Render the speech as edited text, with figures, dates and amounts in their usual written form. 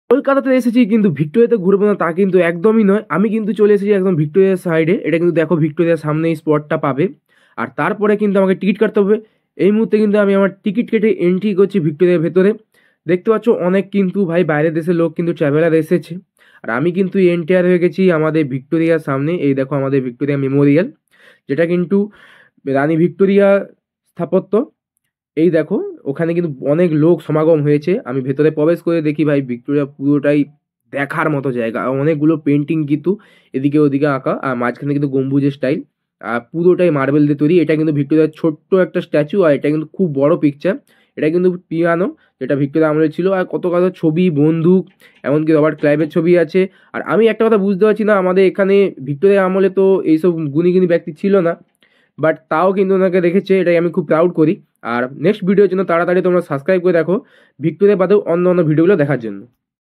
কলকাতাতে এসেছি কিন্তু ভিক্টোরিয়াতে ঘুরবো না তা কিন্তু একদমই নয়। আমি কিন্তু চলে এসেছি একদম ভিক্টোরিয়ার সাইডে। এটা কিন্তু দেখো ভিক্টোরিয়ার সামনে এই স্পটটা পাবে। আর তারপরে কিন্তু আমাকে টিকিট কাটতে হবে। এই মুহূর্তে কিন্তু আমি আমার টিকিট কেটে এন্ট্রি করছি ভিক্টোরিয়ার ভেতরে। দেখতে পাচ্ছ অনেক কিন্তু ভাই বাইরের দেশের লোক কিন্তু ট্রাভেলার এসেছে। আর আমি কিন্তু এন্টার হয়ে গেছি আমাদের ভিক্টোরিয়ার সামনে। এই দেখো আমাদের ভিক্টোরিয়া মেমোরিয়াল, যেটা কিন্তু রানী ভিক্টোরিয়া স্থাপত্য। এই দেখো ওখানে কিন্তু অনেক লোক সমাগম হয়েছে। আমি ভেতরে প্রবেশ করে দেখি ভাই ভিক্টোরিয়া পুরোটাই দেখার মতো জায়গা। আর অনেকগুলো পেন্টিং কিন্তু এদিকে ওদিকে আঁকা, আর মাঝখানে কিন্তু গম্বুজের স্টাইল, আর পুরোটাই মার্বেল দিয়ে তৈরি। এটা কিন্তু ভিক্টোরিয়ার ছোট্ট একটা স্ট্যাচু, আর এটা কিন্তু খুব বড় পিকচার। এটা কিন্তু পিয়ানো, যেটা ভিক্টোরিয়া আমলে ছিল। আর কত কত ছবি, বন্দুক, এমনকি রবার্ট ক্লাইভের ছবি আছে। আর আমি একটা কথা বুঝতে পারছি না, আমাদের এখানে ভিক্টোরিয়া আমলে তো এইসব গুণী গুণী ব্যক্তি ছিল না, বাট তাও কিন্তু ওনাকে দেখেছে, এটাই আমি খুব প্রাউড করি। আর নেক্সট ভিডিওর জন্য তাড়াতাড়ি তোমরা সাবস্ক্রাইব করে দেখো ভিক্টোরিয়া বাদেও অন্য অন্য ভিডিওগুলো দেখার জন্য।